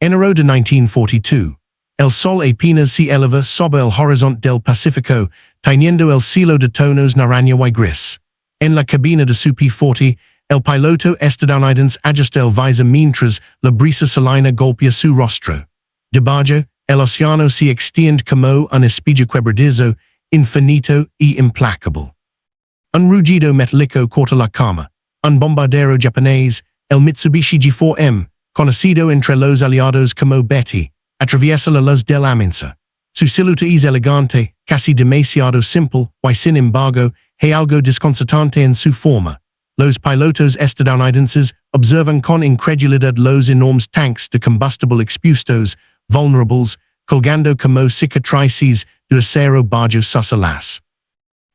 Enero de 1942. El sol apenas se eleva sobre el horizonte del Pacífico, teniendo el cielo de tonos naranja y gris. En la cabina de su P-40, el piloto estadounidense ajusta el visor mientras la brisa salina golpea su rostro. Debajo, el océano se extiende como un espejo quebradizo, infinito y implacable. Un rugido metálico corta la calma. Un bombardero japonés, el Mitsubishi G4M, conocido entre los aliados como Betty, atraviesa la luz del amenaza. Su silueta es elegante, casi demasiado simple, y sin embargo, hay algo desconcertante en su forma. Los pilotos estadounidenses observan con incredulidad los enormes tanques de combustible expuestos, vulnerables, colgando como cicatrices de acero bajo sus alas.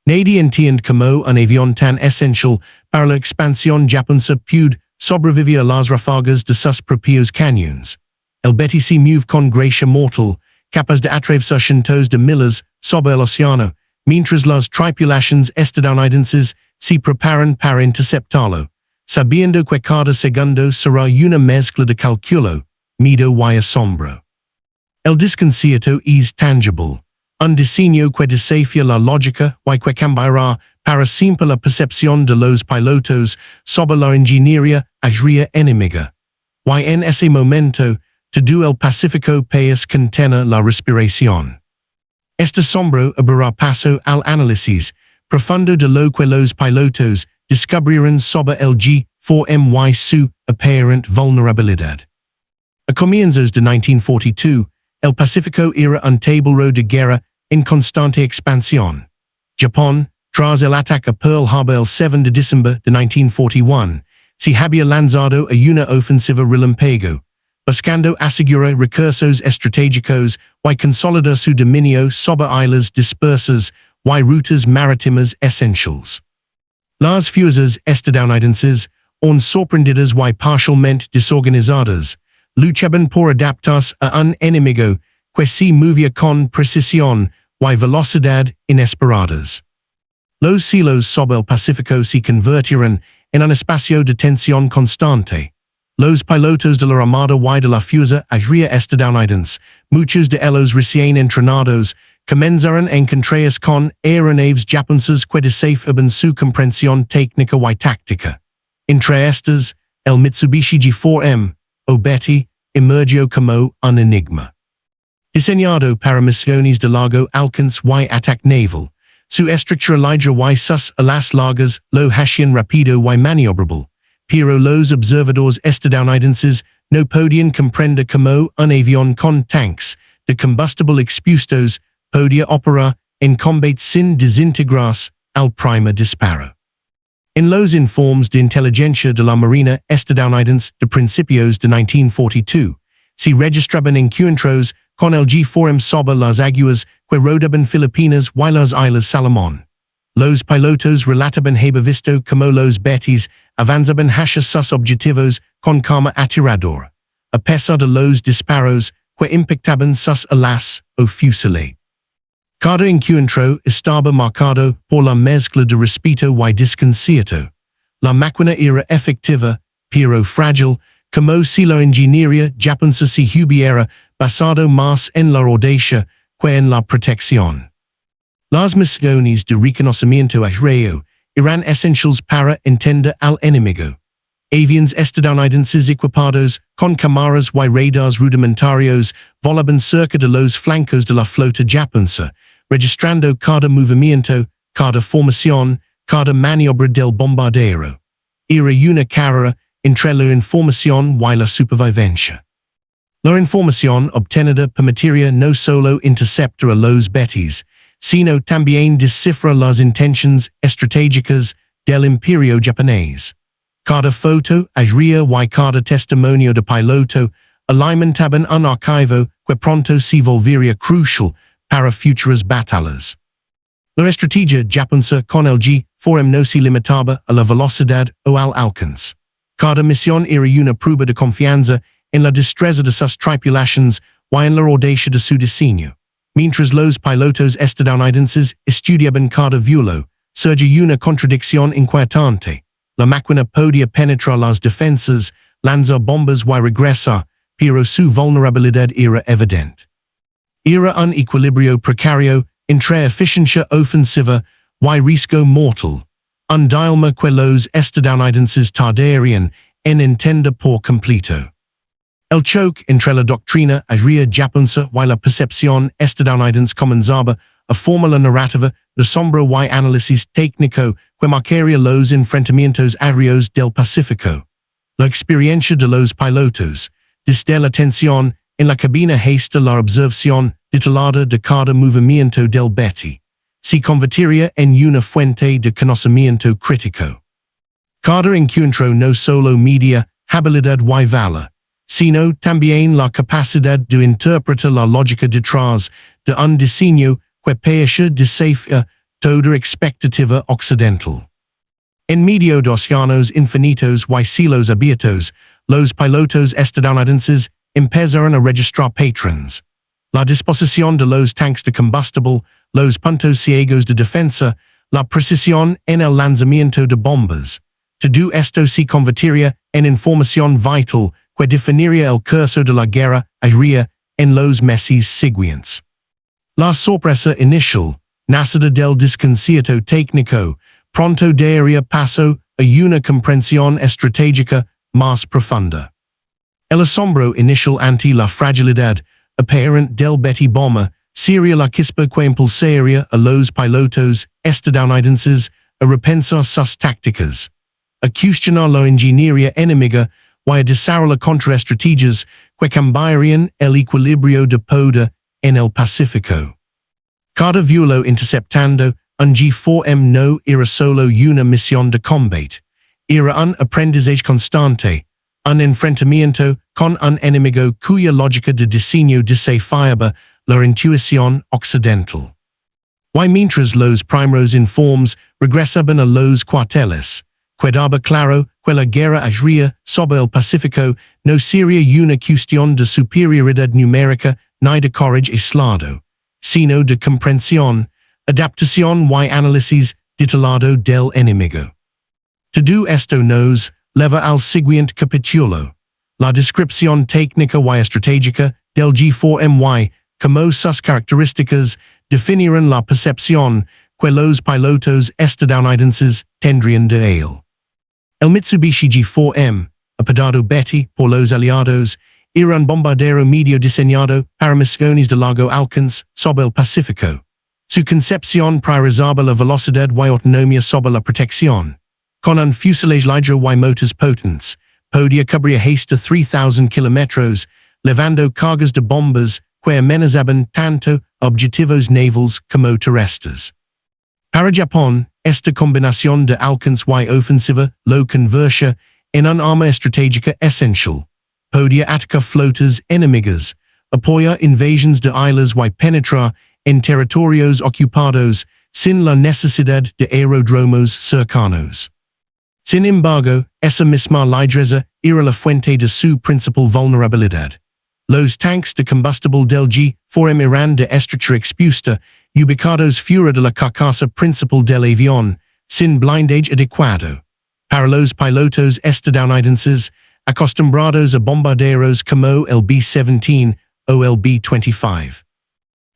Nadie entiende como un avión tan esencial para la expansión japonesa puede sobrevivir a las ráfagas de sus propios cañones. El Betty se mueve con gracia mortal, capaz de atravesar cientos de millas sobre el océano, mientras las tripulaciones estadounidenses se preparan para interceptarlo, sabiendo que cada segundo será una mezcla de cálculo, miedo y asombro. El desconcierto es tangible, un diseño que desafía la lógica y que cambiará para siempre la percepción de los pilotos sobre la ingeniería aérea enemiga. Y en ese momento, todo el Pacífico país contena la respiración. Este asombro abrirá paso al análisis profundo de lo que los pilotos descubrieron sobre el G4M y su aparente vulnerabilidad. A comienzos de 1942, el Pacífico era un tablero de guerra en constante expansión. Japón, tras el ataque a Pearl Harbor el 7 de diciembre de 1941, se había lanzado a una ofensiva relámpago, buscando asegurar recursos estratégicos y consolidar su dominio sobre islas dispersas y rutas marítimas esenciales. Las fuerzas estadounidenses, aún sorprendidas y parcialmente desorganizadas, luchaban por adaptarse a un enemigo que se movía con precisión y velocidad inesperadas. Los cielos sobre el Pacífico se convirtieron en un espacio de tensión constante. Los pilotos de la Armada y de la Fuerza Aérea estadounidense, muchos de ellos recién entrenados, comenzaron a encontrarse con aeronaves japonesas que desafiaban su comprensión técnica y táctica. Entre estas, el Mitsubishi G4M, o Betty, emergió como un enigma. Diseñado para misiones de largo alcance y ataque naval, su estructura ligera y sus alas largas lo hacían rápido y maniobrable, pero los observadores estadounidenses no podían comprender cómo un avión con tanques de combustible expuestos podía operar en combate sin desintegrarse al primer disparo. En los informes de inteligencia de la Marina estadounidense de principios de 1942, se registraban encuentros con el G4M sobre las aguas que rodeaban Filipinas y las Islas Salomón. Los pilotos relataban haber visto como los Bettys avanzaban hacia sus objetivos con calma aterradora, a pesar de los disparos que impactaban sus alas o fuselage. Cada encuentro estaba marcado por la mezcla de respeto y desconcierto. La máquina era efectiva, pero frágil, como si la ingeniería japonesa se hubiera basado más en la audacia que en la protección. Las misiones de reconocimiento aéreo eran esenciales para entender al enemigo. Aviones estadounidenses equipados con cámaras y radars rudimentarios volaban cerca de los flancos de la flota japonesa, registrando cada movimiento, cada formación, cada maniobra del bombardero. Era una carrera entre la información y la supervivencia. La información obtenida permitiría no solo interceptar a los Bettys, sino también descifrar las intenciones estratégicas del imperio japonés. Cada foto aérea y cada testimonio de piloto alimentaban un archivo que pronto se volvería crucial para futuras batallas. La estrategia japonesa con el G4M no se limitaba a la velocidad o al alcance. Cada misión era una prueba de confianza en la destreza de sus tripulaciones y en la audacia de su diseño. Mientras los pilotos estadounidenses estudiaban cada vuelo, surgió una contradicción inquietante. La máquina podía penetrar las defensas, lanzar bombas y regresar, pero su vulnerabilidad era evidente. Era un equilibrio precario entre eficiencia ofensiva y riesgo mortal, un dilema que los estadounidenses tardarían en entender por completo. El choque entre la doctrina aérea japonesa y la percepción estadounidense comenzaba a formar la narrativa de sombra y análisis técnico que marcaría los enfrentamientos aéreos del Pacífico. La experiencia de los pilotos, desde la tensión en la cabina hasta la observación detallada de cada movimiento del Betty, se convertiría en una fuente de conocimiento crítico. Cada encuentro no solo media habilidad y valor, sino también la capacidad de interpretar la lógica detrás de un diseño que parecía desafiar toda expectativa occidental. En medio de océanos infinitos y cielos abiertos, los pilotos estadounidenses empezaron a registrar patrones. La disposición de los tanques de combustible, los puntos ciegos de defensa, la precisión en el lanzamiento de bombas. Todo esto se convertiría en información vital que definiría el curso de la guerra aérea en los meses siguientes. La sorpresa inicial, nacida del desconcierto técnico, pronto daría paso a una comprensión estratégica más profunda. El asombro inicial ante la fragilidad apparente del Betty Bomber sería la chispa que impulsaría a los pilotos estadounidenses a repensar sus tácticas, a cuestionar la ingeniería enemiga y a desarrollar contraestrategias que cambiarían el equilibrio de poder en el Pacífico. Cada vuelo interceptando un G4M no era solo una misión de combate, era un aprendizaje constante, un enfrentamiento con un enemigo cuya lógica de diseño desafiaba la intuición occidental. Y mientras los primeros informes regresaban a los cuarteles, quedaba claro que la guerra aérea sobre el Pacífico no sería una cuestión de superioridad numérica ni de coraje aislado, sino de comprensión, adaptación y análisis detallado del enemigo. Todo esto nos lleva al siguiente capítulo, la descripción técnica y estratégica del G4MY, como sus características definieron la percepción que los pilotos estadounidenses tendrían de él. El Mitsubishi G4M, apodado Betty por los aliados, era un bombardero medio diseñado para misiones de largo alcance sobre el Pacífico. Su concepción priorizaba la velocidad y autonomía sobre la protección. Con un fuselage ligero y motores potentes, podía cubrir hasta 3,000 kilómetros, levando cargas de bombas que amenazaban tanto objetivos navales como terrestres. Para Japón, esta combinación de alcance y ofensiva lo convertía en un arma estratégica esencial. Podía atacar flotas enemigas, apoyar invasiones de islas y penetrar en territorios ocupados sin la necesidad de aeródromos cercanos. Sin embargo, esa misma ligereza era la fuente de su principal vulnerabilidad. Los tanques de combustible del G4M eran de estructura expuesta, ubicados fuera de la carcasa principal del avión, sin blindaje adecuado. Para los pilotos estadounidenses, acostumbrados a bombarderos como el B-17 o el B-25.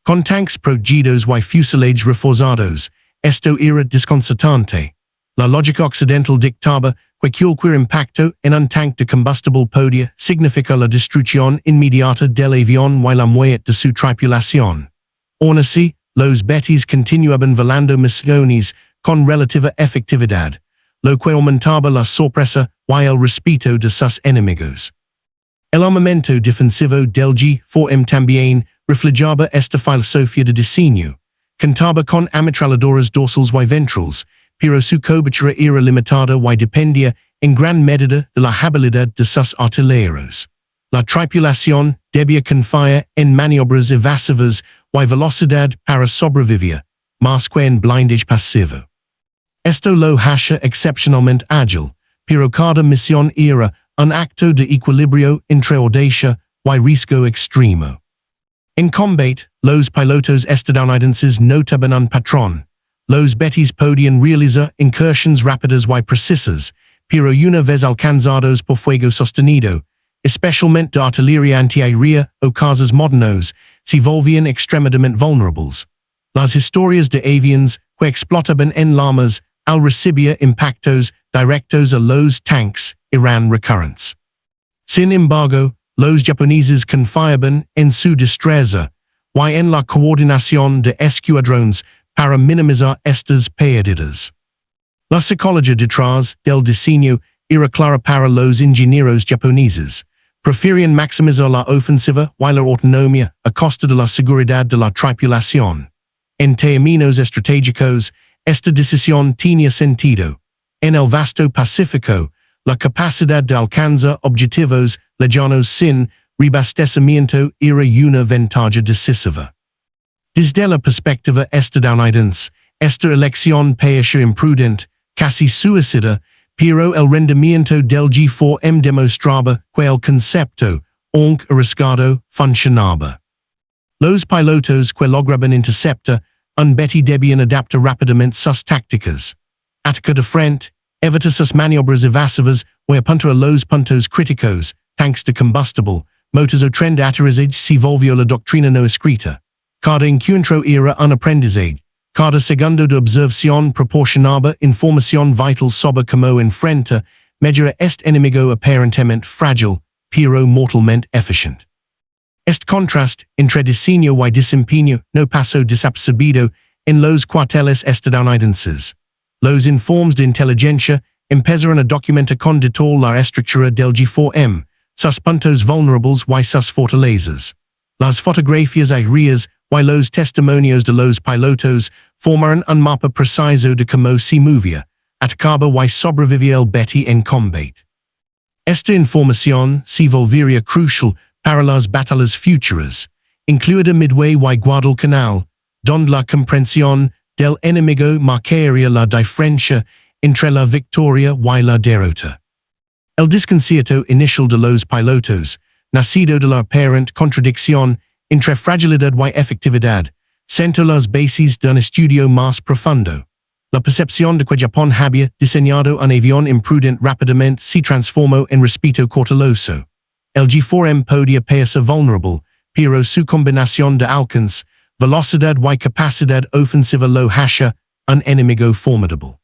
Con tanques protegidos y fuselages reforzados, esto era desconcertante. La lógica occidental dictaba que cualquier impacto en un tanque de combustible podía significar la destrucción inmediata del avión y la muerte de su tripulación. Aún así, los Bettys continuaban volando misiones con relativa efectividad, lo que aumentaba la sorpresa y el respeto de sus enemigos. El armamento defensivo del G4M también reflejaba esta filosofía de diseño. Contaba con ametralladoras dorsales y ventrales, pero su cobertura era limitada y dependía en gran medida de la habilidad de sus artilleros. La tripulación debía confiar en maniobras evasivas y velocidad para sobrevivir, más que en blindaje pasivo. Esto lo hacía excepcionalmente ágil, pero cada misión era un acto de equilibrio entre audacia y riesgo extremo. En combate, los pilotos estadounidenses notaban un patrón. Los Bettys podían realizar incursiones rápidas y precisas, pero una vez alcanzados por fuego sostenido, especialmente de artilleria antiaérea o casos modernos, se volvían extremadamente vulnerables. Las historias de avions que explotaban en llamas al recibir impactos directos a los tanques eran recurrentes. Sin embargo, los japoneses confiaban en su destreza y en la coordinación de escuadrones para minimizar estas pérdidas. La psicología detrás del diseño era clara para los ingenieros japoneses. Preferían maximizar la ofensiva y la autonomía a costa de la seguridad de la tripulación. En términos estratégicos, esta decisión tenía sentido. En el vasto Pacífico, la capacidad de alcanzar objetivos lejanos sin reabastecimiento era una ventaja decisiva. Desde la perspectiva estadounidense, esta elección parecía imprudente, casi suicida, pero el rendimiento del G4M demostraba que el concepto, aunque arriesgado, funcionaba. Los pilotos que lograban interceptar un Betty debían adaptar rápidamente sus tácticas. Atacar de frente, evitar sus maniobras evasivas y apuntar a los puntos críticos, tanques de combustible, motores o tren de aterrizaje se volvió la doctrina no escrita. Cada encuentro era un aprendizaje. Cada segundo de observación proporcionaba información vital sobre cómo enfrentar mejor este enemigo aparentemente frágil, pero mortalmente eficiente. Este contraste entre diseño y desempeño no pasó desapercibido en los cuarteles estadounidenses. Los informes de inteligencia empezaron a documentar con detalle la estructura del G4M, sus puntos vulnerables y sus fortalezas. Las fotografías aéreas y los testimonios de los pilotos formaron un mapa preciso de cómo se movía, atacaba y sobrevivía el Betty en combate. Esta información se volvería crucial para las batallas futuras, incluida Midway y Guadalcanal, donde la comprensión del enemigo marcaría la diferencia entre la victoria y la derrota. El desconcierto inicial de los pilotos, nacido de la aparente contradicción entre fragilidad y efectividad, sentó las bases de un estudio más profundo. La percepción de que Japón había diseñado un avión imprudente rápidamente se transformó en respeto cauteloso. El G4M podía parecer vulnerable, pero su combinación de alcance, velocidad y capacidad ofensiva lo hacía un enemigo formidable.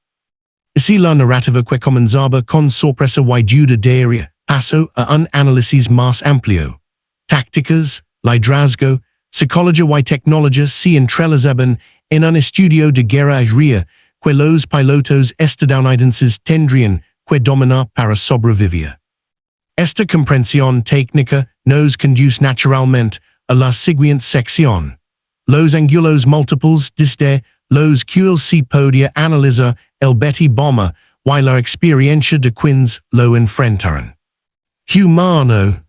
Así la narrativa que comenzaba con sorpresa y duda diaria pasó a un análisis más amplio. Tácticas, liderazgo, psicología y tecnología se entrelazaban en un estudio de guerra aérea que los pilotos estadounidenses tendrían que dominar para sobrevivir. Esta comprensión técnica nos conduce naturalmente a la siguiente sección. Los ángulos múltiples desde los cuales se podía analizar el Betty Bomber y la experiencia de quienes lo enfrentaron. Humano.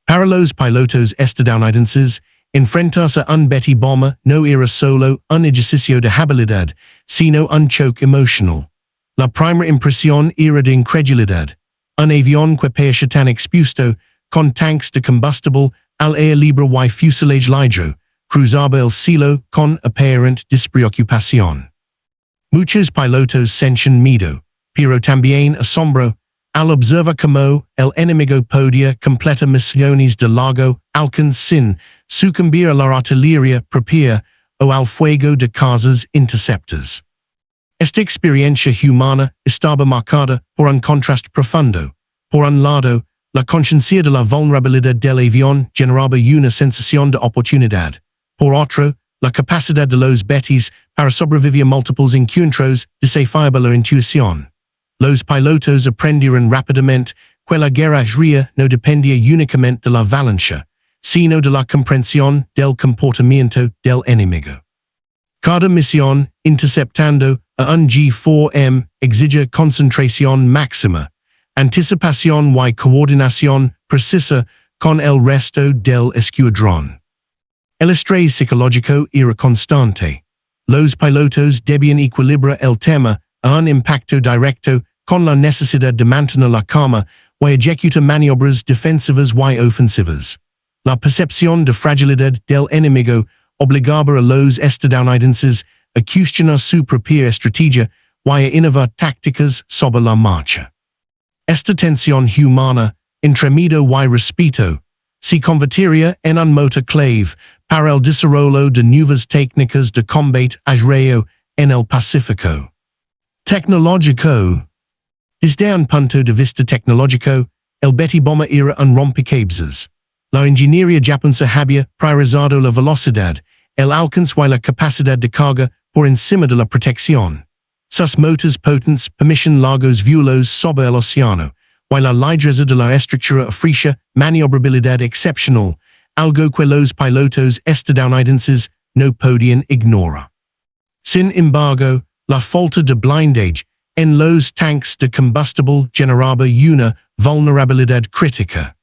Para los pilotos estadounidenses, enfrentarse a un Betty Bomber no era solo un ejercicio de habilidad, sino un choque emocional. La primera impresión era de incredulidad. Un avión que parecía tan expuesto, con tanques de combustible, al aire libre y fuselage ligero, cruzaba el cielo con aparente despreocupación. Muchos pilotos sentían miedo, pero también asombro, al observar cómo el enemigo podía completar misiones de largo alcance sin sucumbir a la artillería propia o al fuego de cazas interceptors. Esta experiencia humana estaba marcada por un contraste profundo. Por un lado, la conciencia de la vulnerabilidad del avión generaba una sensación de oportunidad. Por otro, la capacidad de los Bettys para sobrevivir múltiples encuentros desafiaba la intuición. Los pilotos aprendieron rápidamente que la guerra aérea no dependía únicamente de la avalancha, sino de la comprensión del comportamiento del enemigo. Cada misión, interceptando a un G4M, exige concentración máxima, anticipación y coordinación precisa con el resto del escuadrón. El estrés psicológico era constante. Los pilotos debían equilibrar el tema a un impacto directo con la necesidad de mantener la calma y ejecutar maniobras defensivas y ofensivas. La percepción de fragilidad del enemigo obligaba a los estadounidenses a cuestionar su propia estrategia y a innovar tácticas sobre la marcha. Esta tensión humana, Entremido y respeto, si convertiría en un motor clave para el desarrollo de nuevas técnicas de combate aéreo en el Pacífico. Tecnológico. Desde un punto de vista tecnológico, el Betty Bomber era un rompecabezas. La ingeniería japonesa había priorizado la velocidad, el alcance y la capacidad de carga por encima de la protección. Sus motores potentes permiten largos vuelos sobre el océano, y la ligereza de la estructura ofrece maniobrabilidad excepcional, algo que los pilotos estadounidenses no podían ignorar. Sin embargo, la falta de blindaje en los tanques de combustible generaba una vulnerabilidad crítica.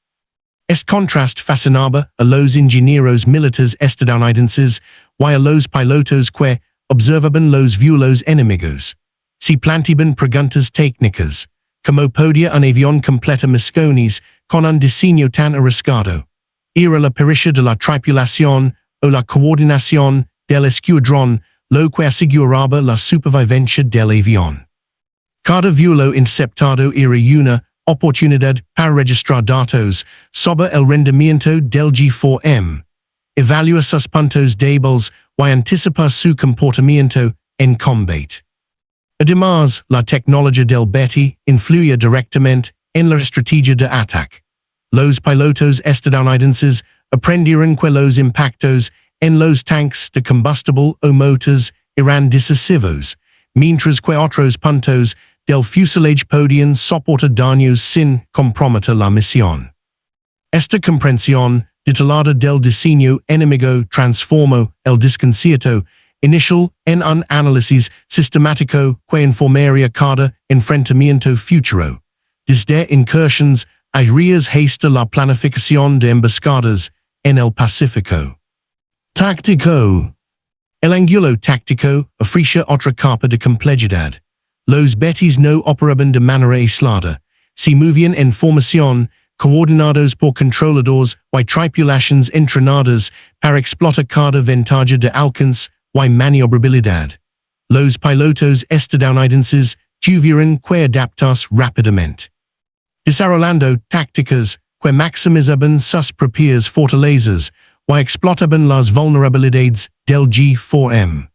Este contraste fascinaba a los ingenieros militares estadounidenses y a los pilotos que observaban los vuelos enemigos. Se planteaban preguntas técnicas, como podía un avión completar misiones con un diseño tan arriesgado. Era la pericia de la tripulación o la coordinación del escuadrón lo que aseguraba la supervivencia del avión. Cada vuelo interceptado era una oportunidad para registrar datos sobre el rendimiento del G4M, evaluar sus puntos débiles y anticipar su comportamiento en combate. Además, la tecnología del Betty influía directamente en la estrategia de ataque. Los pilotos estadounidenses aprendieron que los impactos en los tanques de combustible o motores eran decisivos, mientras que otros puntos del fuselage podían soportar daños sin comprometer la misión. Esta comprensión detallada del diseño enemigo transformó el desconcierto inicial en un análisis sistemático que informaría cada enfrentamiento futuro, desde incursiones aéreas hasta la planificación de emboscadas en el Pacífico. Táctico. El ángulo táctico ofrece otra capa de complejidad. Los Betis no operaban de manera aislada, se movían en formación, coordinados por controladores y tripulaciones entrenadas para explotar cada ventaja de alcance y maniobrabilidad. Los pilotos estadounidenses tuvieron que adaptarse rápidamente, desarrollando tácticas que maximizaban sus propias fortalezas y explotaban las vulnerabilidades del G4M.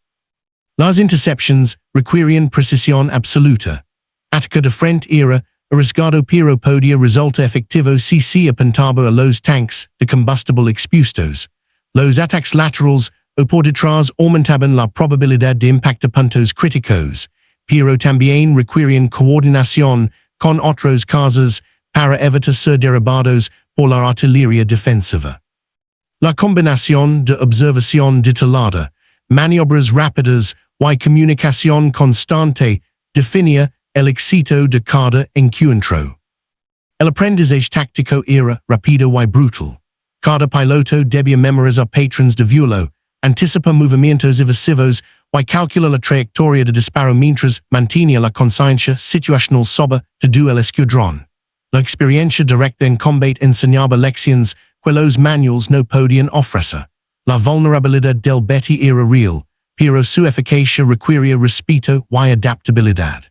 Las intercepciones requerían precisión absoluta. Ataque de frente era arriesgado pero podía resultar efectivo si se apuntaba a los tanques de combustible expuestos. Los ataques laterales o por detrás aumentaban la probabilidad de impactar puntos críticos, pero también requerían coordinación con otros casos para evitar ser derribados por la artillería defensiva. La combinación de observación detallada, maniobras rápidas y comunicación constante definía el éxito de cada encuentro. El aprendizaje táctico era rápido y brutal. Cada piloto debía memorizar patrones de vuelo, anticipar movimientos evasivos y calcular la trayectoria de disparo mientras mantenía la conciencia situacional sobre todo el escuadrón. La experiencia directa en combate enseñaba lecciones que los manuales no podían ofrecer. La vulnerabilidad del Betty era real, pero su eficacia requería respeto y adaptabilidad.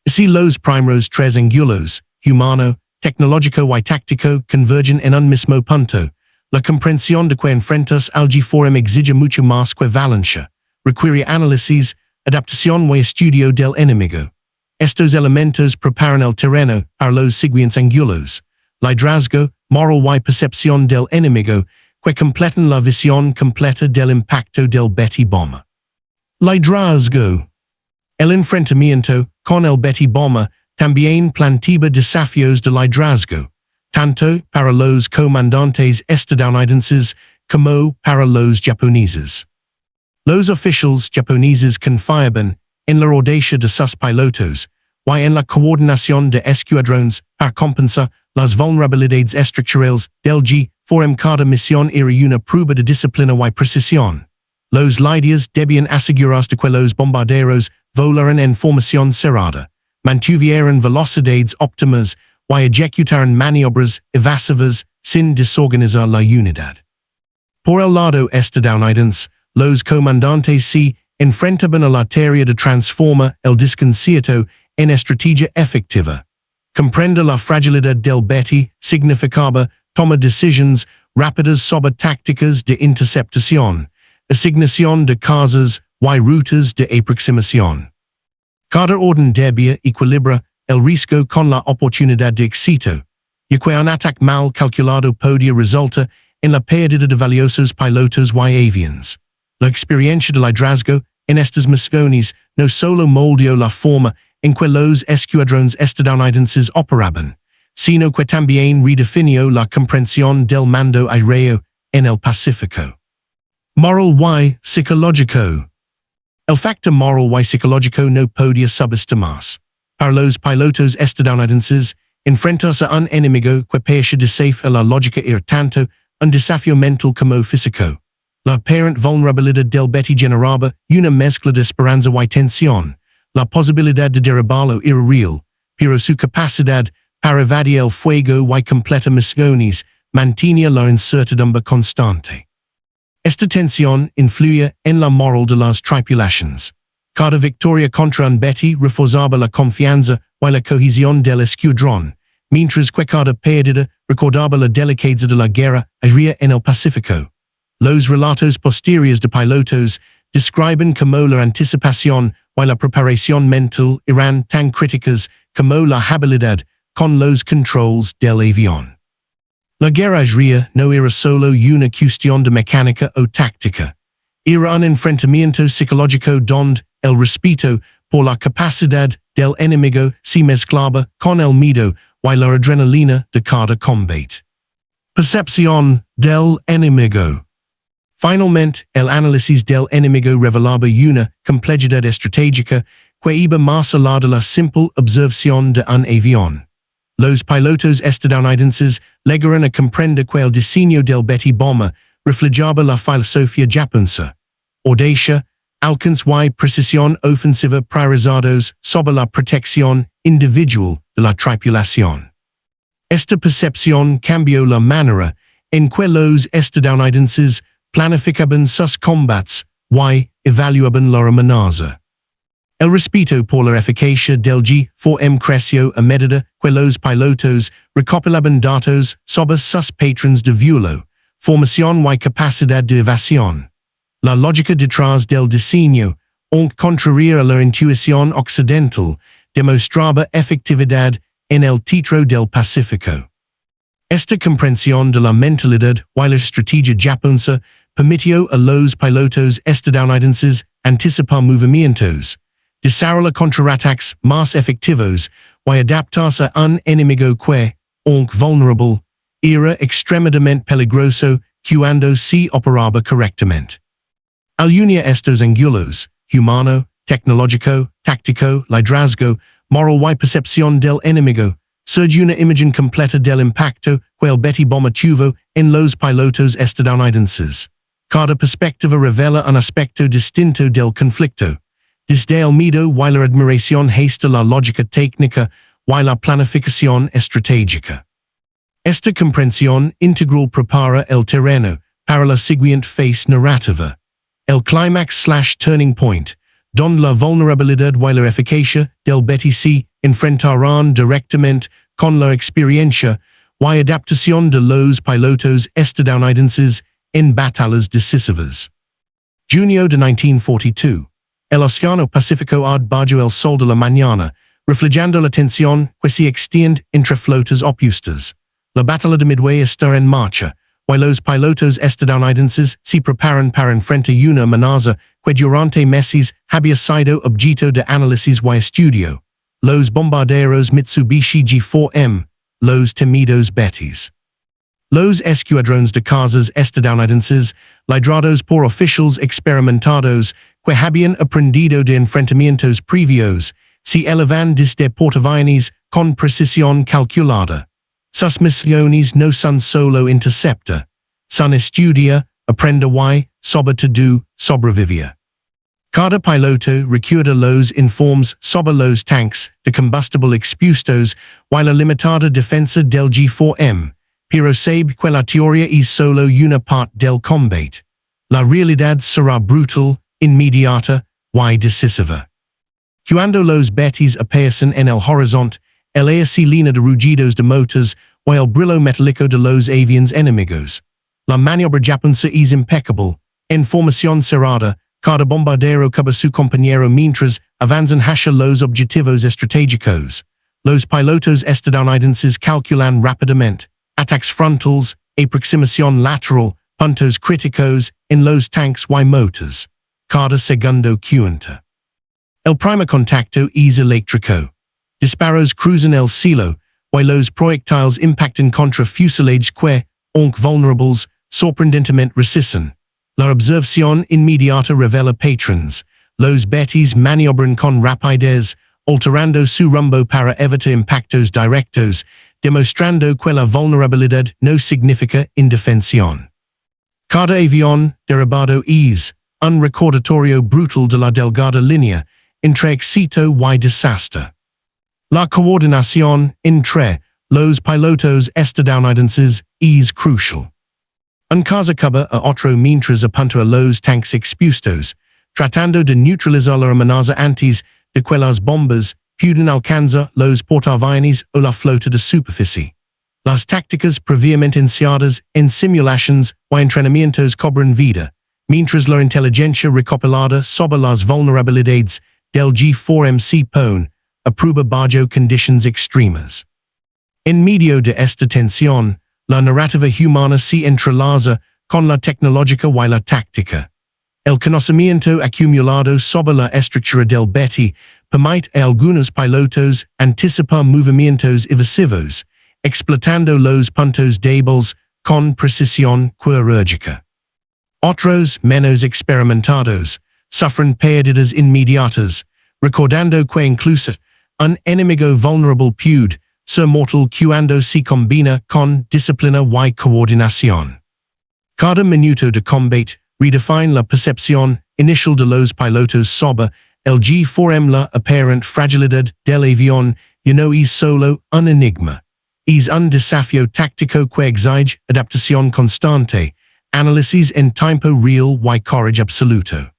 Si los primeros tres ángulos, humano, tecnológico y táctico, convergen en un mismo punto, la comprensión de que enfrentas al G4M exige mucho más que valencia, requiere análisis, adaptación y estudio del enemigo. Estos elementos preparan el terreno para los siguientes ángulos, liderazgo, moral y percepción del enemigo, que completan la visión completa del impacto del Betty Bomber. Liderazgo. El enfrentamiento con el Betty Bomber también planteaba desafíos de liderazgo, tanto para los comandantes estadounidenses como para los japoneses. Los oficiales japoneses confiaban en la audacia de sus pilotos y en la coordinación de escuadrones para compensar las vulnerabilidades estructurales del G4M. Cada misión era una prueba de disciplina y precisión. Los líderes debían asegurarse de que los bombarderos volaran en formación cerrada, mantuvieran velocidades óptimas y ejecutaran maniobras evasivas sin desorganizar la unidad. Por el lado estadounidense, los comandantes se enfrentaban a la tarea de transformar el desconcierto en estrategia efectiva. comprende la fragilidad del Betty, significaba, toma decisiones rápidas sobre tácticas de interceptación, asignación de casas y rutas de aproximación. Cada orden debía equilibrar el riesgo con la oportunidad de éxito, y que un ataque mal calculado podía resultar en la pérdida de valiosos pilotos y aviones. La experiencia del liderazgo en estas misiones no solo moldeó la forma en que los escuadrones estadounidenses operaban, sino que también redefinió la comprensión del mando aéreo en el Pacífico. Moral y psicológico. El factor moral y psicológico no podía subestimarse. Para los pilotos estadounidenses, enfrentarse a un enemigo que parece desafía la lógica era tanto un desafío mental como físico. La aparente vulnerabilidad del Betty generaba una mezcla de esperanza y tensión. La posibilidad de derribarlo era real, pero su capacidad para evadir el fuego y completa misiones mantenía la incertidumbre constante. Esta tensión influía en la moral de las tripulaciones. Cada victoria contra un Betty reforzaba la confianza y la cohesión del escuadrón, mientras que cada pérdida recordaba la delicadeza de la guerra aérea en el Pacífico. Los relatos posteriores de pilotos describen cómo la anticipación y la preparación mental eran tan críticas como la habilidad con los controles del avión. La guerra aérea no era solo una cuestión de mecánica o táctica. Era un enfrentamiento psicológico donde el respeto por la capacidad del enemigo se mezclaba con el miedo y la adrenalina de cada combate. Percepción del enemigo. Finalmente, el análisis del enemigo revelaba una complejidad estratégica que iba más allá de la simple observación de un avión. Los pilotos estadounidenses llegaron a comprender que el diseño del Betty Bomber reflejaba la filosofía japonesa. Audacia, alcance y precisión ofensiva priorizados sobre la protección individual de la tripulación. Esta percepción cambió la manera en que los estadounidenses planificaban sus combates y evaluaban la amenaza. El respeto por la eficacia del G4M creció a medida que los pilotos recopilaban datos sobre sus patrones de vuelo, formación y capacidad de evasión. La lógica detrás del diseño, aunque contraria a la intuición occidental, demostraba efectividad en el teatro del Pacífico. Esta comprensión de la mentalidad y la estrategia japonesa permitió a los pilotos estadounidenses anticipar movimientos, desarrollar contraataques más efectivos y adaptarse a un enemigo que, aunque vulnerable, era extremadamente peligroso cuando se operaba correctamente. Al unir estos ángulos, humano, tecnológico, táctico, liderazgo, moral y percepción del enemigo, surge una imagen completa del impacto que el Betty Bomber tuvo en los pilotos estadounidenses. Cada perspectiva revela un aspecto distinto del conflicto, desde el miedo y la admiración hasta la lógica técnica y la planificación estratégica. Esta comprensión integral prepara el terreno para la siguiente fase narrativa, el clímax/turning point, donde la vulnerabilidad y la eficacia del Betty se enfrentarán directamente con la experiencia y adaptación de los pilotos estadounidenses en batallas decisivas. Junio de 1942. El Océano Pacífico bajo el sol de la mañana, reflejando la tensión que se extiende entre flotas opuestas. La batalla de Midway está en marcha, y los pilotos estadounidenses se preparan para enfrentar una amenaza que durante meses había sido objeto de análisis y estudio. Los bombarderos Mitsubishi G4M, los temidos Bettys. Los escuadrones de cazas estadounidenses, liderados por oficiales experimentados que habían aprendido de enfrentamientos previos, se elevan desde portaaviones con precisión calculada. Sus misiones no son solo interceptar, son estudiar, aprender y, sobre todo, sobrevivir. Cada piloto recuerda los informes sobre los tanques de combustible expuestos y la limitada defensa del G4M, pero sabe que la teoría es solo una parte del combate. La realidad será brutal, inmediata y decisiva. Cuando los Bettys aparecen en el horizonte, el aercilina de rugidos de motores, o el brillo metálico de los aviones enemigos. La maniobra japonesa es impecable, en formación cerrada, cada bombardero cuba su compañero mientras avanzan hacia los objetivos estratégicos. Los pilotos estadounidenses calculan rápidamente ataques frontales, aproximación lateral, puntos críticos en los tanques y motors. Cada segundo cuenta. El primer contacto es eléctrico. Disparos cruzan el cielo, y los proyectiles impactan contra fuselages que, aunque vulnerables, sorprendentemente resisten. La observación inmediata revela patrones. Los betis maniobran con rapidez, alterando su rumbo para evitar impactos directos, demostrando que la vulnerabilidad no significa indefensión. Cada avión derribado es un recordatorio brutal de la delgada línea entre éxito y desastre. La coordinación entre los pilotos estadounidenses es crucial. Un caza cuba a otro mientras apunta a los tanques expuestos, tratando de neutralizar la amenaza antes de que las bombas puedan alcanzar los portaaviones o la flota de superficie. Las tácticas previamente ensaiadas en simulaciones o entrenamientos cobran vida, mientras la inteligencia recopilada sobre las vulnerabilidades del G4M se pone a prueba bajo condiciones extremas. En medio de esta tensión, la narrativa humana se entrelaza con la tecnológica y la táctica. El conocimiento acumulado sobre la estructura del beti permite a algunos pilotos anticipar movimientos evasivos, explotando los puntos débiles con precisión quirúrgica. Otros, menos experimentados, sufren pérdidas inmediatas, recordando que incluso un enemigo vulnerable puede ser mortal cuando se combina con disciplina y coordinación. Cada minuto de combate redefine la percepción inicial de los pilotos sobre el G4M. La aparente fragilidad del avión ya no es solo un enigma, es un desafío táctico que exige adaptación constante, análisis en tiempo real y coraje absoluto.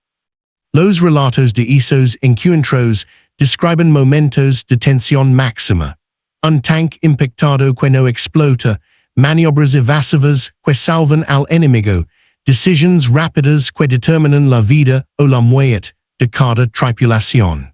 Los relatos de esos encuentros describen momentos de tensión máxima. Un tanque impactado que no explota, maniobras evasivas que salvan al enemigo, decisiones rápidas que determinan la vida o la muerte de cada tripulación.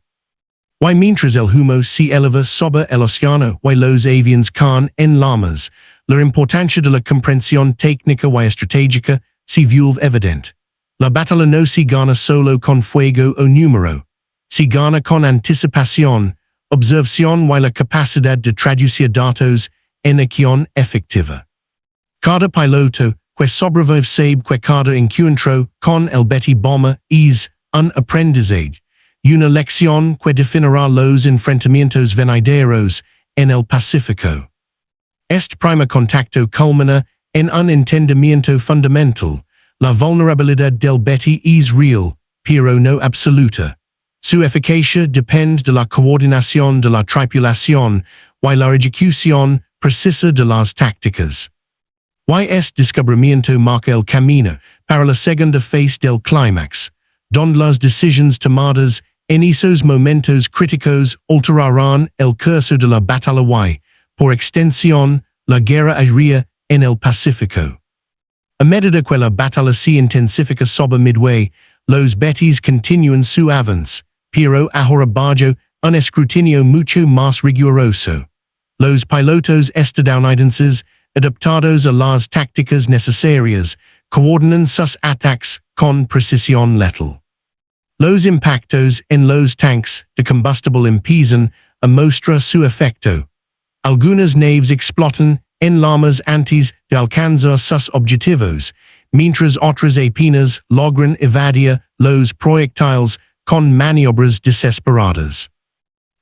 Y mientras el humo se eleva sobre el océano y los aviones caen en llamas, la importancia de la comprensión técnica y estratégica se vuelve evidente. La batalla no se gana solo con fuego o número, se gana con anticipación, observación y la capacidad de traducir datos en acción efectiva. Cada piloto que sobrevive sabe que cada encuentro con el beti bomba es un aprendizaje, una lección que definirá los enfrentamientos venideros en el Pacífico. Este primer contacto culmina en un entendimiento fundamental. La vulnerabilidad del beti es real, pero no absoluta. Su eficacia depende de la coordinación de la tripulación y la ejecución precisa de las tácticas. Y este descubrimiento marca el camino para la segunda fase del clímax, donde las decisiones tomadas en esos momentos críticos alterarán el curso de la batalla y, por extensión, la guerra aérea en el Pacífico. A medida que la batalla se intensifica sobre Midway, los betis continúan su avance, pero ahora bajo un escrutinio mucho más riguroso. Los pilotos estadounidenses, adaptados a las tácticas necesarias, coordinan sus ataques con precisión letal. Los impactos en los tanques de combustible empiezan a mostrar su efecto. Algunas naves explotan en llamas antes de alcanzar sus objetivos, mientras otras apenas logran evadir los proyectiles con maniobras desesperadas.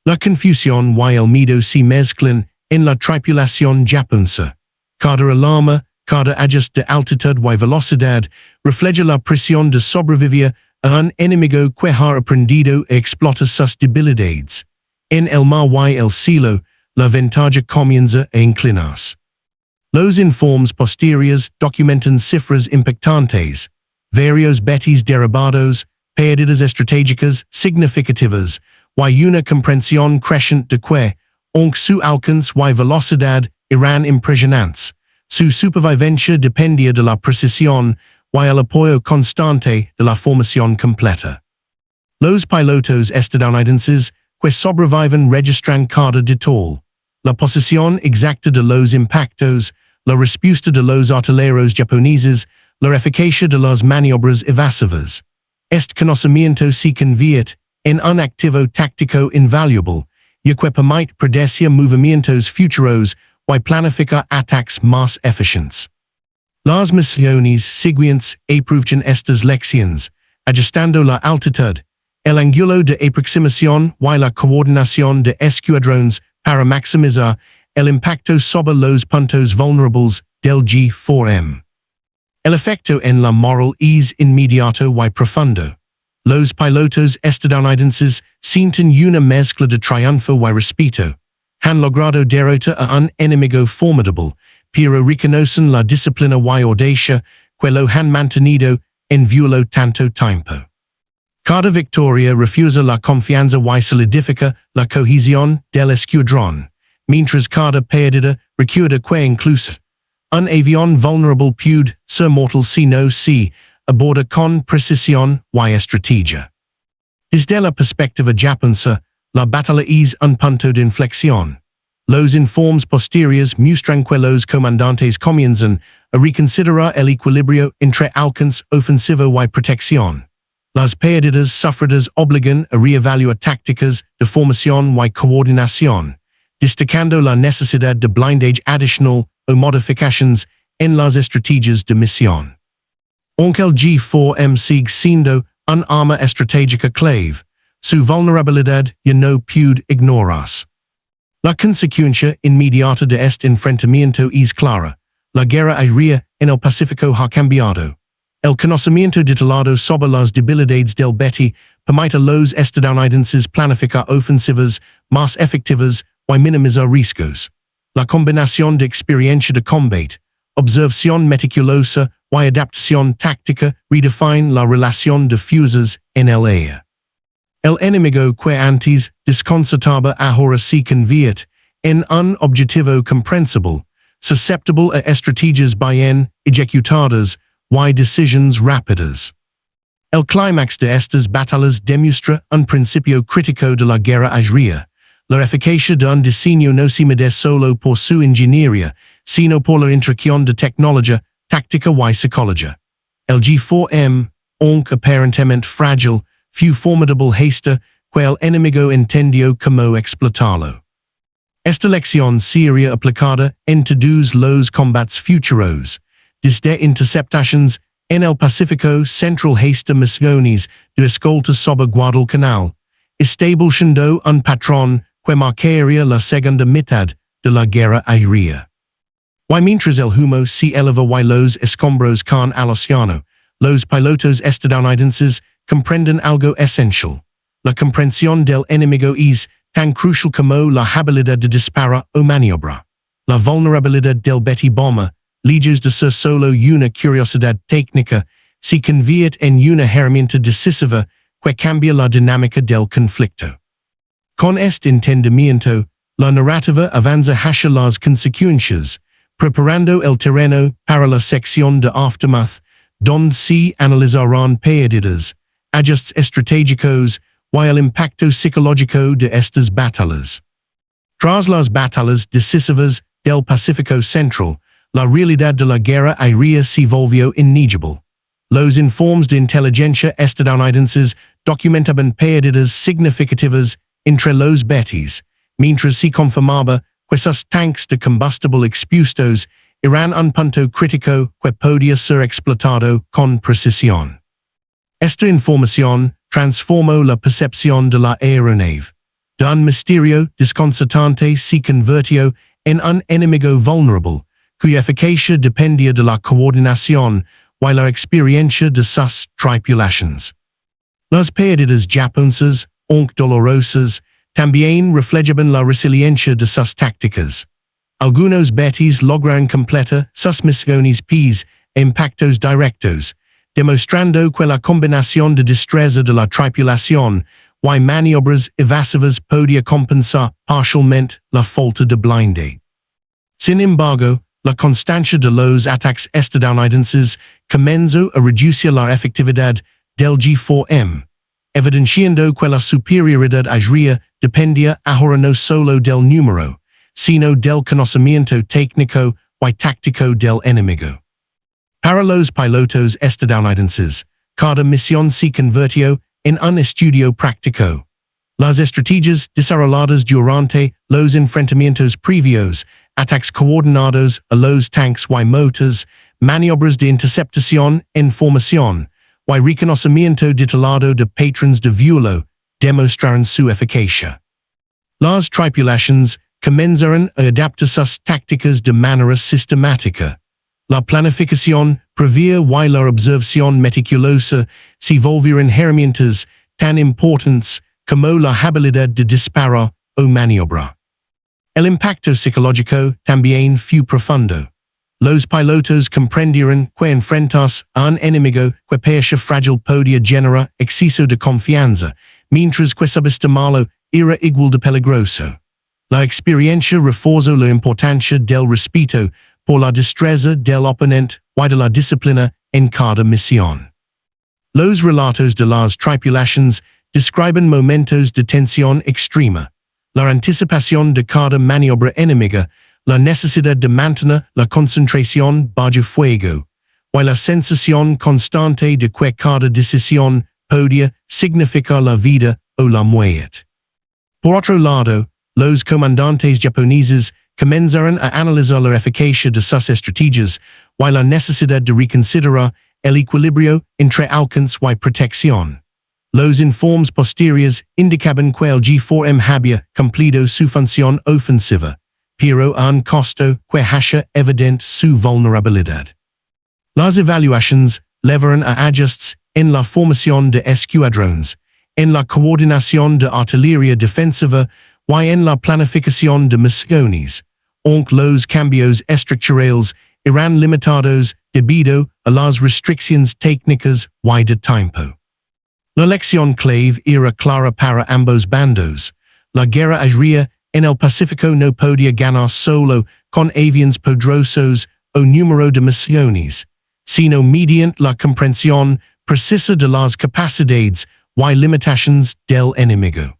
La confusión y el miedo se mezclan en la tripulación japonesa. Cada alarma, cada ajuste de altitud y velocidad refleja la presión de sobrevivir a un enemigo que ha aprendido a explotar sus debilidades. En el mar y el cielo, la ventaja comienza a inclinarse. Los informes posteriores documentan cifras impactantes, varios betis derribados, pérdidas estratégicas significativas y una comprensión creciente de que, aunque su alcance y velocidad eran impresionantes. Su supervivencia dependía de la precisión y el apoyo constante de la formación completa. Los pilotos estadounidenses que sobreviven registran cada detalle. La posición exacta de los impactos, la respuesta de los artilleros japoneses, la eficacia de las maniobras evasivas. Este conocimiento se convierte en un activo táctico invaluable, ya que permite predecir movimientos futuros y planificar ataques más eficientes. Las misiones siguientes aprovechan estas lecciones, ajustando la altitud, el ángulo de aproximación y la coordinación de escuadrones para maximizar el impacto sobre los puntos vulnerables del G4M. El efecto en la moral es inmediato y profundo. Los pilotos estadounidenses sienten una mezcla de triunfo y respeto. Han logrado derrotar a un enemigo formidable, pero reconocen la disciplina y audacia que lo han mantenido en vilo tanto tiempo. Cada victoria refuerza la confianza y solidifica la cohesión del escuadrón, mientras cada pérdida recuerda que incluso un avión vulnerable puede ser mortal si no se aborda con precisión y estrategia. Desde la perspectiva japonesa, la batalla es un punto de inflexión. Los informes posteriores muestran que los comandantes comienzan a reconsiderar el equilibrio entre alcance ofensivo y protección. Las pérdidas sufridas obligan a reevaluar tácticas de formación y coordinación, destacando la necesidad de blindaje adicional o modificaciones en las estrategias de misión. Aunque el G4M sigue siendo un arma estratégica clave, su vulnerabilidad ya no puede ignorarse. La consecuencia inmediata de este enfrentamiento es clara. La guerra aérea en el Pacífico ha cambiado. El conocimiento detallado sobre las debilidades del Betty permite a los estadounidenses planificar ofensivas más efectivas y minimizar riesgos. La combinación de experiencia de combate, observación meticulosa y adaptación táctica redefine la relación de fuerzas en el aire. El enemigo que antes desconcertaba ahora se convierte en un objetivo comprensible, susceptible a estrategias bien ejecutadas y decisiones rápidas. El clímax de estas batallas demuestra un principio crítico de la guerra aérea. La eficacia de un diseño no se mide solo por su ingeniería, sino por la interacción de tecnología, táctica y psicología. El G4M, aunque aparentemente frágil, fue formidable hasta que el enemigo entendió cómo explotarlo. Esta lección sería aplicada en todos los combates futuros, desde interceptaciones en el Pacífico Central hasta misiones de escolta sobre Guadalcanal, estableciendo un patrón que marcaría la segunda mitad de la guerra aérea. Y mientras el humo se eleva y los escombros caen al océano, los pilotos estadounidenses comprenden algo esencial. La comprensión del enemigo es tan crucial como la habilidad de disparar o maniobra. La vulnerabilidad del Betty Bomber, lejos de ser solo una curiosidad técnica, se convierte en una herramienta decisiva que cambia la dinámica del conflicto. Con este entendimiento, la narrativa avanza hacia las consecuencias, preparando el terreno para la sección de aftermath, donde se analizarán pérdidas, ajustes estratégicos y el impacto psicológico de estas batallas. Tras las batallas decisivas del Pacífico Central, la realidad de la guerra aérea se volvió innegable. Los informes de inteligencia estadounidenses documentaban pérdidas significativas entre los Betis, mientras se confirmaba que sus tanques de combustible expuestos eran un punto crítico que podía ser explotado con precisión. Esta información transformó la percepción de la aeronave. De un misterio desconcertante se convirtió en un enemigo vulnerable, cuya eficacia dependía de la coordinación y la experiencia de sus tripulaciones. Las pérdidas japonesas, aunque dolorosas, también reflejaban la resiliencia de sus tácticas. Algunos Betis lograron completar sus misiones pes impactos directos, demostrando que la combinación de destreza de la tripulación y maniobras evasivas podia compensar parcialmente la falta de blindez. Sin embargo, la constancia de los ataques estadounidenses comenzó a reducir la efectividad del G4M, evidenciando que la superioridad aérea dependía ahora no solo del número, sino del conocimiento técnico y táctico del enemigo. Para los pilotos estadounidenses, cada misión se convirtió en un estudio práctico. Las estrategias desarrolladas durante los enfrentamientos previos, ataques coordinados a los tanques y motores, maniobras de interceptación en formación, y reconocimiento detallado de patrones de vuelo, demostraron su eficacia. Las tripulaciones comenzaron a adaptar sus tácticas de manera sistemática. La planificación previa y la observación meticulosa se volvieron herramientas tan importantes como la habilidad de disparar o maniobrar. El impacto psicológico también fue profundo. Los pilotos comprendieron que enfrentarse a un enemigo que parecía frágil podía generar exceso de confianza, mientras que subestimarlo era igual de peligroso. La experiencia reforzó la importancia del respeto por la destreza del oponente y de la disciplina en cada misión. Los relatos de las tripulaciones describen momentos de tensión extrema, la anticipación de cada maniobra enemiga, la necesidad de mantener la concentración bajo fuego, y la sensación constante de que cada decisión podía significar la vida o la muerte. Por otro lado, los comandantes japoneses comenzaron a analizar la eficacia de sus estrategias y la necesidad de reconsiderar el equilibrio entre alcance y protección. Los informes posteriores indicaban que el G4M había cumplido su función ofensiva, pero a un costo que hacía evidente su vulnerabilidad. Las evaluaciones llevaron a ajustes en la formación de escuadrones, en la coordinación de artillería defensiva y en la planificación de misiones, aunque los cambios estructurales eran limitados debido a las restricciones técnicas y de tiempo. La lección clave era clara para ambos bandos. La guerra aérea en el Pacífico no podía ganar solo con aviones poderosos o número de misiones, sino mediante la comprensión precisa de las capacidades y limitaciones del enemigo.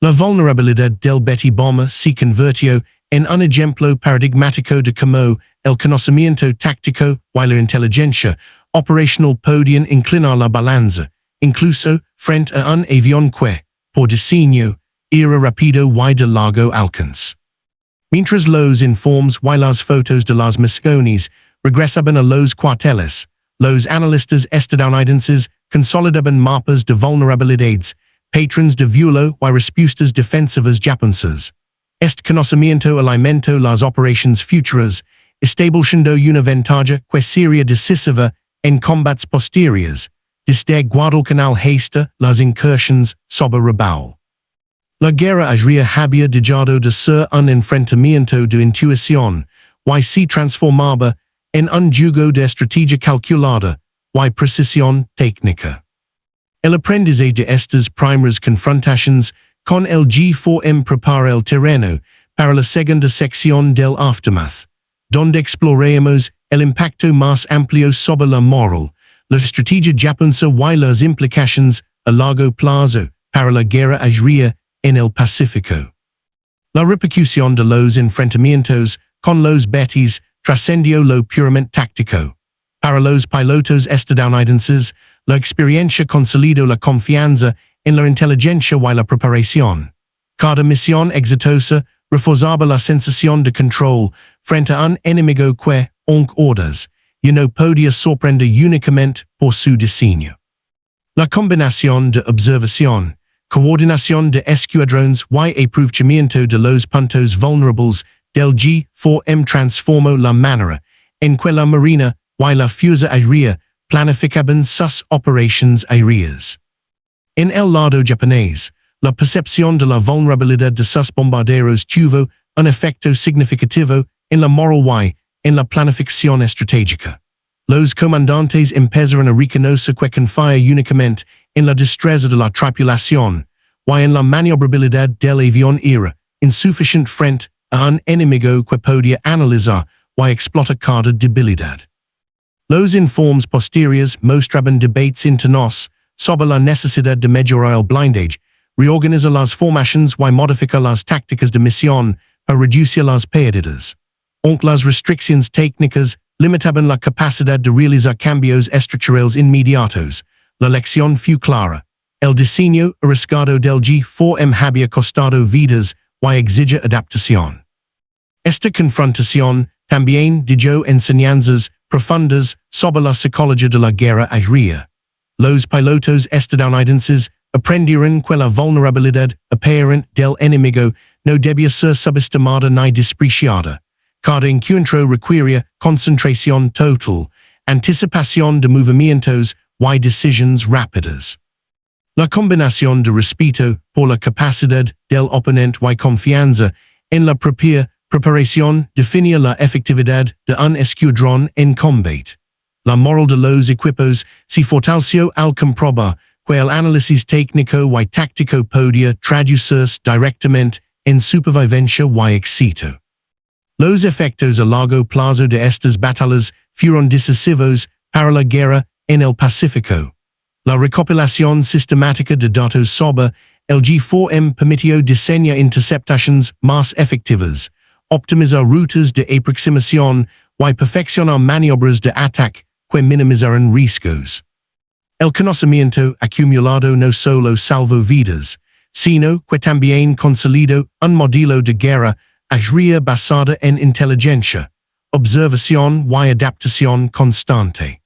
La vulnerabilidad del Betty Bomber se convirtió en un ejemplo paradigmático de cómo el conocimiento táctico y la inteligencia operacional podían inclinar la balanza, incluso frente a un avión que, por diseño, era rápido y de largo alcance. Mientras los informes y las fotos de las misiones regresaban a los cuarteles, los analistas estadounidenses consolidaban mapas de vulnerabilidades, patrones de vuelo y respuestas defensivas japonesas. Este conocimiento alimentó las operaciones futuras, estableciendo una ventaja que sería decisiva en combates posteriores, desde Guadalcanal hasta las incursiones sobre Rabaul. La guerra aérea había dejado de ser un enfrentamiento de intuición y se transformaba en un juego de estrategia calculada y precisión técnica. El aprendizaje de estas primeras confrontaciones con el G4M prepara el terreno para la segunda sección del aftermath, donde exploraremos el impacto más amplio sobre la moral, la estrategia japonesa y las implicaciones a largo plazo para la guerra aérea en el Pacífico. La repercusión de los enfrentamientos con los Betis trascendió lo puramente táctico. Para los pilotos estadounidenses, la experiencia consolidó la confianza en la inteligencia y la preparación. Cada misión exitosa reforzaba la sensación de control frente a un enemigo que, aunque orders, no podía sorprender únicamente por su diseño. La combinación de observación, coordinación de escuadrones y aprovechamiento de los puntos vulnerables del G4M transformó la manera en que la marina y la fuerza aérea planificaban sus operaciones aéreas. En el lado japonés, la percepción de la vulnerabilidad de sus bombarderos tuvo un efecto significativo en la moral y en la planificación estratégica. Los comandantes empezaron a reconocer que confía únicamente en la destreza de la tripulación, y en la maniobrabilidad del avión era insuficient frente a un enemigo que podía analizar y explotar cada debilidad. Los informes posteriores mostraban debates internos sobre la necesidad de mejorar el blindaje, reorganizar las formaciones y modificar las tácticas de misión para reducir las pérdidas. Aunque las restricciones técnicas limitaban la capacidad de realizar cambios estructurales inmediatos, la lección fue clara. El diseño arriesgado del G4M había costado vidas y exige adaptación. Esta confrontación también dejó enseñanzas profundas sobre la psicología de la guerra aérea. Los pilotos estadounidenses aprendieron que la vulnerabilidad apparente del enemigo no debía ser subestimada ni despreciada. Cada encuentro requería concentración total, anticipación de movimientos y decisiones rápidas. La combinación de respeto por la capacidad del oponente y confianza en la propia preparación definía la efectividad de un escuadrón en combate. La moral de los equipos se fortaleció al comprobar que el análisis técnico y táctico podía traducirse directamente en supervivencia y éxito. Los efectos a largo plazo de estas batallas fueron decisivos para la guerra en el Pacífico. La recopilación sistemática de datos sobre el G4M permitió diseñar interceptaciones más efectivas, optimizar rutas de aproximación y perfeccionar maniobras de ataque que minimizaron riesgos. El conocimiento acumulado no solo salvó vidas, sino que también consolidó un modelo de guerra aérea basada en inteligencia, observación y adaptación constante.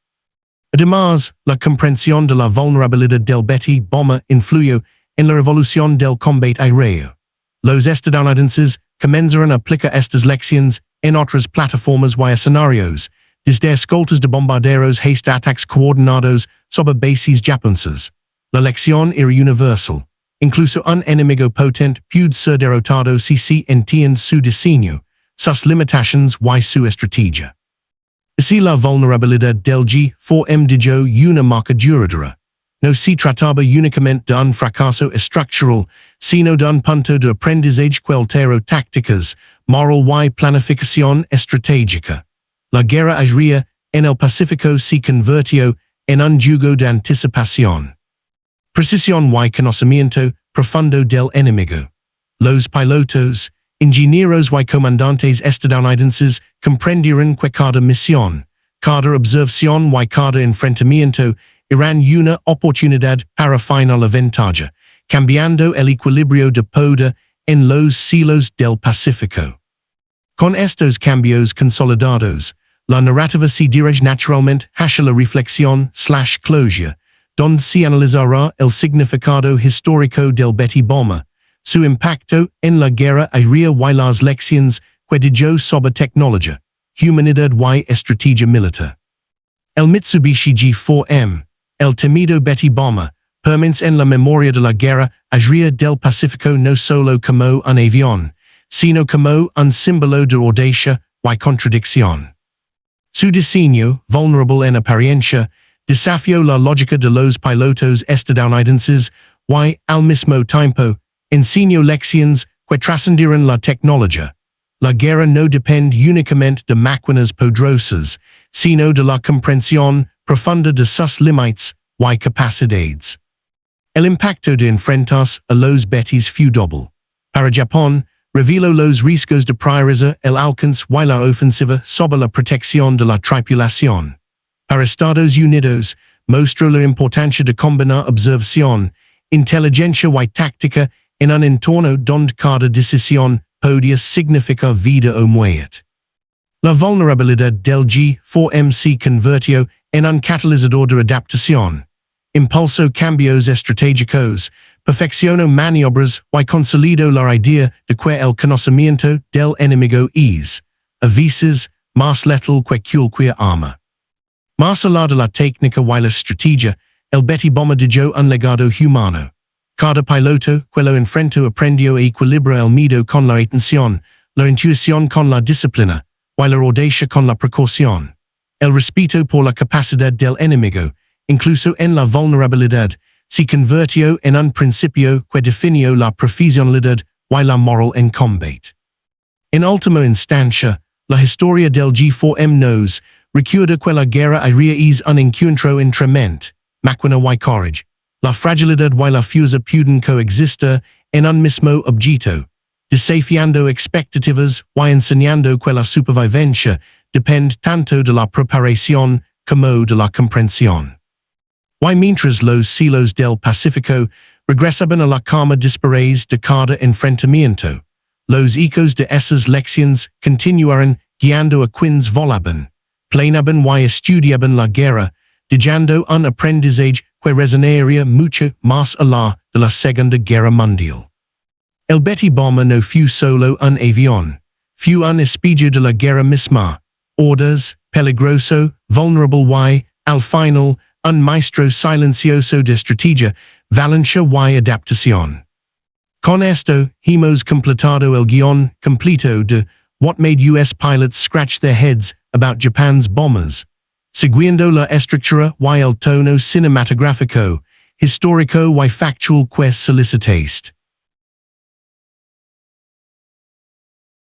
Además, la comprensión de la vulnerabilidad del Betty bomba influyó en la revolución del combate aéreo. Los estadounidenses comenzaron a aplicar estas lecciones en otras plataformas y escenarios, desde escoltas de bombarderos hasta ataques coordinados sobre bases japonesas. La lección era universal. Incluso un enemigo potente puede ser derrotado si se entiende su diseño, sus limitaciones y su estrategia. Así la vulnerabilidad del G4M dejó una marca duradera. No se trataba únicamente de un fracaso estructural, sino de un punto de aprendizaje que alteró tácticas, moral y planificación estratégica. La guerra aérea en el Pacífico se convirtió en un juego de anticipación. Precisión y conocimiento profundo del enemigo. Los pilotos, ingenieros y comandantes estadounidenses comprendieron que cada misión, cada observación y cada enfrentamiento eran una oportunidad para afinar la ventaja, cambiando el equilibrio de poder en los cielos del Pacífico. Con estos cambios consolidados, la narrativa se dirige naturalmente hacia la reflexión/closure, donde se analizará el significado histórico del Betty bomba, su impacto en la guerra aérea y las lecciones que dejó sobre tecnología, humanidad y estrategia militar. El Mitsubishi G4M, el temido Betty bomba, permanece en la memoria de la guerra aérea del Pacífico no solo como un avión, sino como un símbolo de audacia y contradicción. Su diseño, vulnerable en apariencia, desafió la lógica de los pilotos estadounidenses y, al mismo tiempo, enseñó lecciones que trascendieron la tecnología. La guerra no depende únicamente de máquinas poderosas, sino de la comprensión profunda de sus límites y capacidades. El impacto de enfrentarse a los Bettys fue doble. Para Japón, reveló los riesgos de priorizar el alcance y la ofensiva sobre la protección de la tripulación. Para Estados Unidos, mostró la importancia de combinar observación, inteligencia y táctica en un entorno donde cada decisión podía significar vida o muerte. La vulnerabilidad del G4M se convirtió en un catalizador de adaptación. Impulsó cambios estratégicos, perfeccionó maniobras y consolidó la idea de que el conocimiento del enemigo es, a veces, más letal que cualquier arma. Más allá de la técnica y la estrategia, el Betty bomba dejó un legado humano. Cada piloto que lo enfrentó aprendió a equilibrar el miedo con la atención, la intuición con la disciplina, y la audacia con la precaución. El respeto por la capacidad del enemigo, incluso en la vulnerabilidad, si convirtió en un principio que definió la profesionalidad y la moral en combate. En última instancia, la historia del G4M nos recuerda que la guerra aérea es un encuentro entre mente, máquina y courage. La fragilidad y la fuerza pueden coexistir en un mismo objeto, desafiando expectativas y enseñando que la supervivencia depende tanto de la preparación como de la comprensión. Y mientras los cielos del Pacífico regresaban a la calma después de cada enfrentamiento, los ecos de esas lecciones continuaron guiando a quienes volaban, planeaban y estudiaban la guerra, dejando un aprendizaje que resonaría mucho más allá de la Segunda Guerra Mundial. El Betty Bomber no fue solo un avión, fue un espejo de la guerra misma, audaz, peligroso, vulnerable y, al final, un maestro silencioso de estrategia, valencia y adaptación. Con esto, hemos completado el guión completo de What Made US Pilots Scratch Their Heads About Japan's Bombers, siguiendo la estructura y el tono cinematográfico, histórico y factual que solicitaste.